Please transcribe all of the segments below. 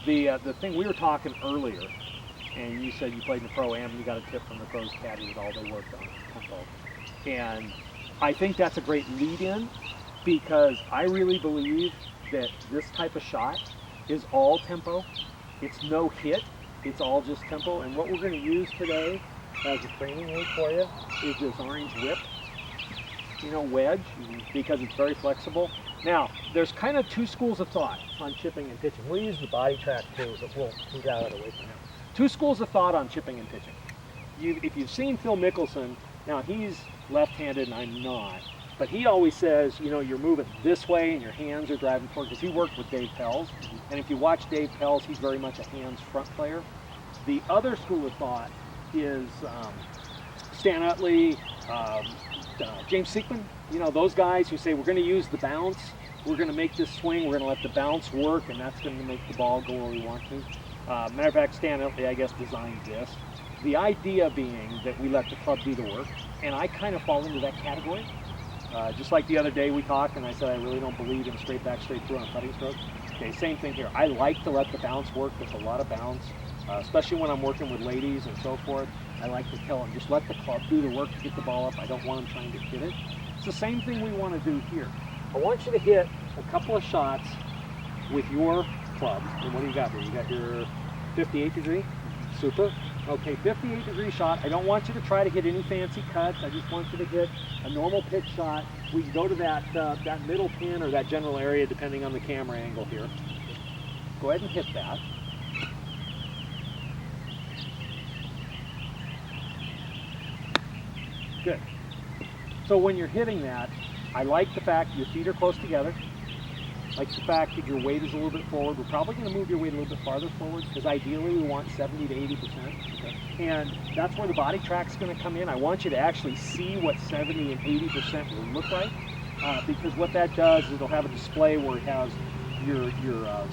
The thing we were talking earlier, and you said you played in the Pro-Am, you got a tip from the pros caddy that all they worked on tempo. And I think that's a great lead-in, because I really believe that this type of shot is all tempo. It's no hit, it's all just tempo. And what we're going to use today as a training aid for you is this orange whip, wedge, because it's very flexible. Now, there's kind of two schools of thought on chipping and pitching. We'll use the body track too, but we'll move out of the way for now. Two schools of thought on chipping and pitching. If you've seen Phil Mickelson, now he's left-handed and I'm not, but he always says, you're moving this way and your hands are driving forward, because he worked with Dave Pelz. And if you watch Dave Pelz, he's very much a hands front player. The other school of thought is Stan Utley, James Seekman, those guys who say we're going to use the bounce, we're going to make this swing, we're going to let the bounce work, and that's going to make the ball go where we want to. Matter of fact, Stan Utley, I guess, designed this. The idea being that we let the club do the work, and I kind of fall into that category. Just like the other day we talked, and I said I really don't believe in straight back, straight through on a putting stroke. Okay, same thing here. I like to let the bounce work. There's a lot of bounce, especially when I'm working with ladies and so forth. I like to tell them, just let the club do the work to get the ball up. I don't want them trying to hit it. It's the same thing we want to do here. I want you to hit a couple of shots with your club. And what do you got here? You got your 58 degree? Super. Okay, 58 degree shot. I don't want you to try to hit any fancy cuts. I just want you to hit a normal pitch shot. We can go to that middle pin or that general area depending on the camera angle here. Go ahead and hit that. Good. So when you're hitting that, I like the fact your feet are close together. I like the fact that your weight is a little bit forward. We're probably going to move your weight a little bit farther forward, because ideally we want 70 to 80%. Okay. And that's where the body track's going to come in. I want you to actually see what 70 and 80% will look like, because what that does is it'll have a display where it has your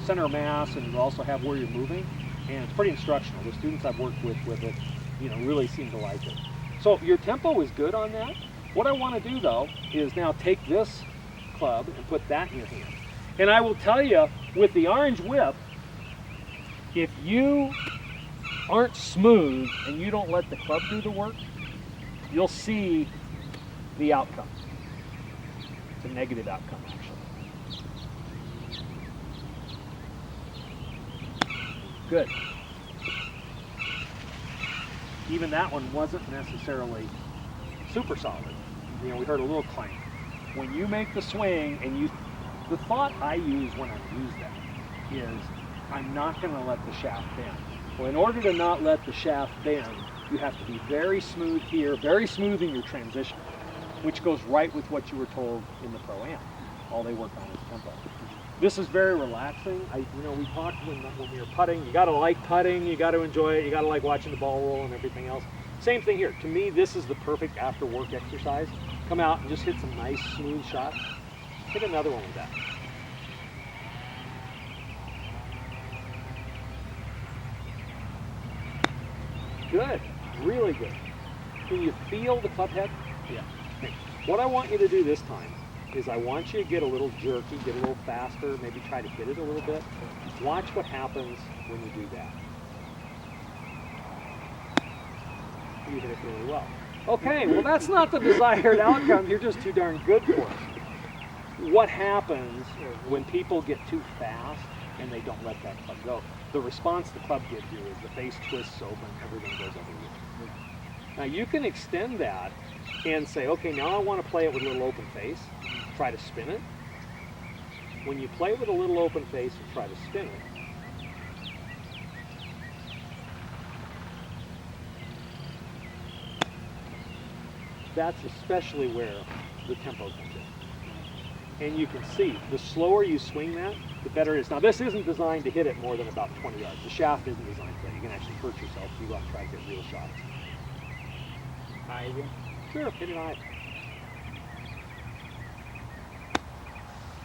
center of mass, and it'll also have where you're moving. And it's pretty instructional. The students I've worked with it, really seem to like it. So your tempo is good on that. What I want to do though is now take this club and put that in your hand. And I will tell you, with the orange whip, if you aren't smooth and you don't let the club do the work, you'll see the outcome. It's a negative outcome, actually. Good. Even that one wasn't necessarily super solid. We heard a little clank. When you make the swing and the thought I use when I use that is I'm not going to let the shaft bend. Well, in order to not let the shaft bend, you have to be very smooth here, very smooth in your transition, which goes right with what you were told in the Pro-Am. All they work on is tempo. This is very relaxing. We talked when we were putting, you got to like putting, you got to enjoy it, you got to like watching the ball roll and everything else. Same thing here. To me, this is the perfect after work exercise. Come out and just hit some nice smooth shots. Hit another one with that. Good, really good. Can you feel the club head? Yeah. Okay. What I want you to do this time is I want you to get a little jerky, get a little faster, maybe try to hit it a little bit. Watch what happens when you do that. You hit it really well. Okay, well that's not the desired outcome. You're just too darn good for it. What happens when people get too fast and they don't let that club go? The response the club gives you is the face twists open, everything goes over you. Now you can extend that and say, okay, now I want to play it with a little open face. Try to spin it. When you play with a little open face and try to spin it, that's especially where the tempo comes in. And you can see, the slower you swing that, the better it is. Now this isn't designed to hit it more than about 20 yards. The shaft isn't designed for that. You can actually hurt yourself if you go out and try to get real shots. High again? Sure, hit it high.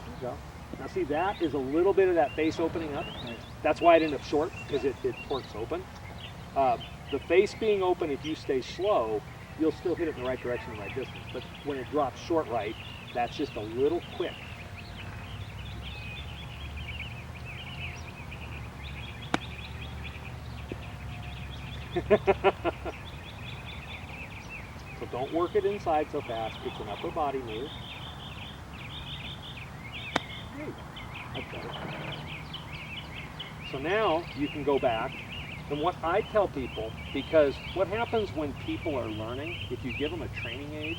There you go. Now see, that is a little bit of that face opening up. That's why it ended up short, because it torques open. The face being open, if you stay slow, you'll still hit it in the right direction, the right distance. But when it drops short right, that's just a little quick. So don't work it inside so fast. It's an upper body move. There you go. That's better. So now you can go back. And what I tell people, because what happens when people are learning, if you give them a training aid,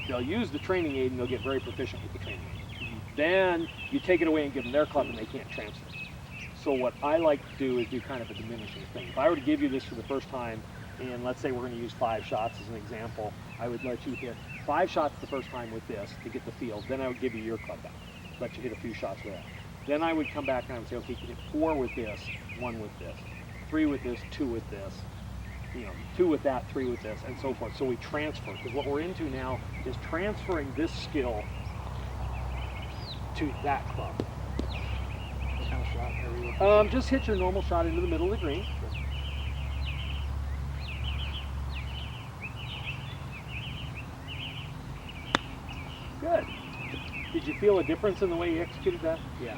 they'll use the training aid and they'll get very proficient with the training aid. Then you take it away and give them their club and they can't transfer. So what I like to do is do kind of a diminishing thing. If I were to give you this for the first time, and let's say we're going to use 5 shots as an example, I would let you hit 5 shots the first time with this to get the feel. Then I would give you your club back, let you hit a few shots with that. Then I would come back and I would say, okay, you hit 4 with this, 1 with this, 3 with this, 2 with this, 2 with that, 3 with this, and so forth. So we transfer, because what we're into now is transferring this skill to that club. What kind of shot are we looking Just hit your normal shot into the middle of the green. Good. Did you feel a difference in the way you executed that? Yeah.